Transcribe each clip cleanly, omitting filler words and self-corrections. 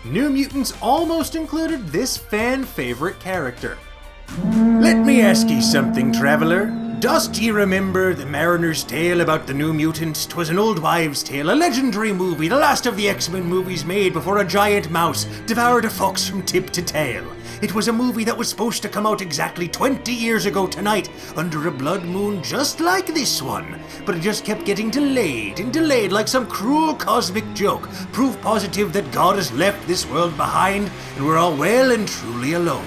New Mutants almost included this fan-favorite character. Let me ask ye something, traveler. Dost ye remember the Mariner's Tale about the New Mutants? 'Twas an old wives' tale, a legendary movie, the last of the X-Men movies made before a giant mouse devoured a fox from tip to tail. It was a movie that was supposed to come out exactly 20 years ago tonight, under a blood moon just like this one. But it just kept getting delayed and delayed like some cruel cosmic joke, proof positive that God has left this world behind and we're all well and truly alone.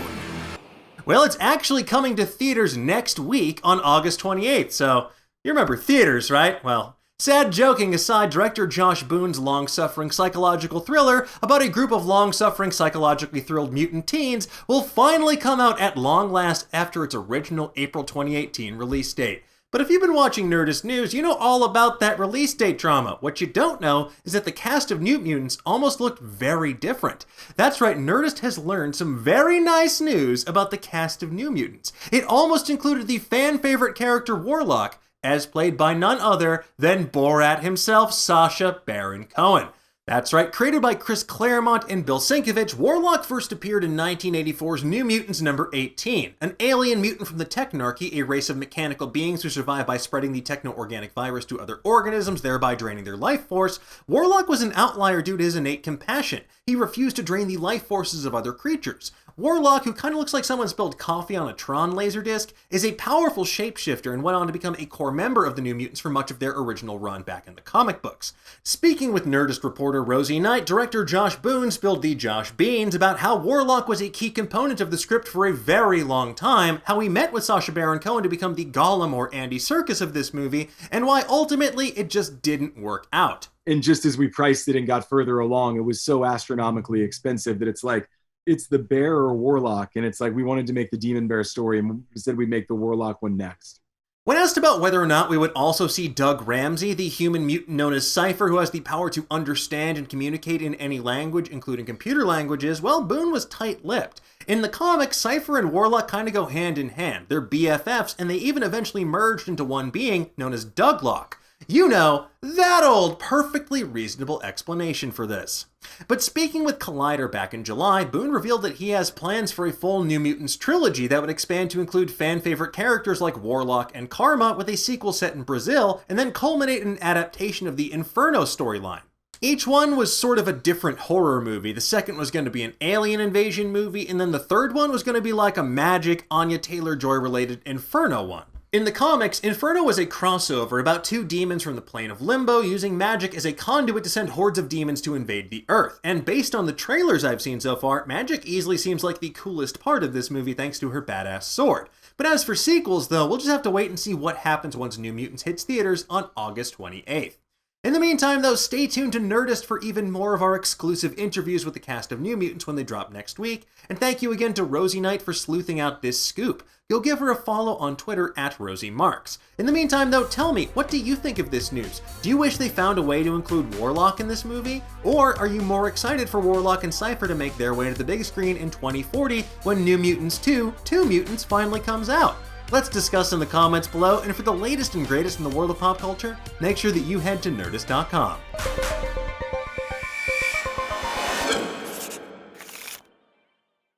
Well, it's actually coming to theaters next week on August 28th, so you remember theaters, right? Well, sad joking aside, director Josh Boone's long-suffering psychological thriller about a group of long-suffering psychologically thrilled mutant teens will finally come out at long last after its original April 2018 release date. But if you've been watching Nerdist News, you know all about that release date drama. What you don't know is that the cast of New Mutants almost looked very different. That's right, Nerdist has learned some very nice news about the cast of New Mutants. It almost included the fan-favorite character Warlock, as played by none other than Borat himself, Sacha Baron Cohen. That's right, created by Chris Claremont and Bill Sienkiewicz, Warlock first appeared in 1984's New Mutants number 18. An alien mutant from the Technarchy, a race of mechanical beings who survive by spreading the techno-organic virus to other organisms, thereby draining their life force, Warlock was an outlier due to his innate compassion. He refused to drain the life forces of other creatures. Warlock, who kind of looks like someone spilled coffee on a Tron laserdisc, is a powerful shapeshifter and went on to become a core member of the New Mutants for much of their original run back in the comic books. Speaking with Nerdist reporter Rosie, director Josh Boone spilled the Josh Beans about how Warlock was a key component of the script for a very long time, how he met with Sacha Baron Cohen to become the Gollum or Andy Serkis of this movie, and why ultimately it just didn't work out. And just as we priced it and got further along, it was so astronomically expensive that it's like, it's the bear or Warlock, and it's like we wanted to make the Demon Bear story, and instead we make the Warlock one next. When asked about whether or not we would also see Doug Ramsey, the human mutant known as Cypher, who has the power to understand and communicate in any language, including computer languages, well, Boone was tight-lipped. In the comics, Cypher and Warlock kind of go hand in hand. They're BFFs, and they even eventually merged into one being known as Douglock. You know, that old, perfectly reasonable explanation for this. But speaking with Collider back in July, Boone revealed that he has plans for a full New Mutants trilogy that would expand to include fan-favorite characters like Warlock and Karma, with a sequel set in Brazil, and then culminate in an adaptation of the Inferno storyline. Each one was sort of a different horror movie. The second was going to be an alien invasion movie, and then the third one was going to be like a magic, Anya Taylor-Joy related Inferno one. In the comics, Inferno was a crossover about two demons from the plane of Limbo using magic as a conduit to send hordes of demons to invade the Earth. And based on the trailers I've seen so far, magic easily seems like the coolest part of this movie thanks to her badass sword. But as for sequels though, we'll just have to wait and see what happens once New Mutants hits theaters on August 28th. In the meantime though, stay tuned to Nerdist for even more of our exclusive interviews with the cast of New Mutants when they drop next week, and thank you again to Rosie for sleuthing out this scoop. Go give her a follow on Twitter @RosieMarks. In the meantime though, tell me, what do you think of this news? Do you wish they found a way to include Warlock in this movie? Or are you more excited for Warlock and Cypher to make their way to the big screen in 2040 when New Mutants 2, Two Mutants finally comes out? Let's discuss in the comments below, and for the latest and greatest in the world of pop culture, make sure that you head to Nerdist.com.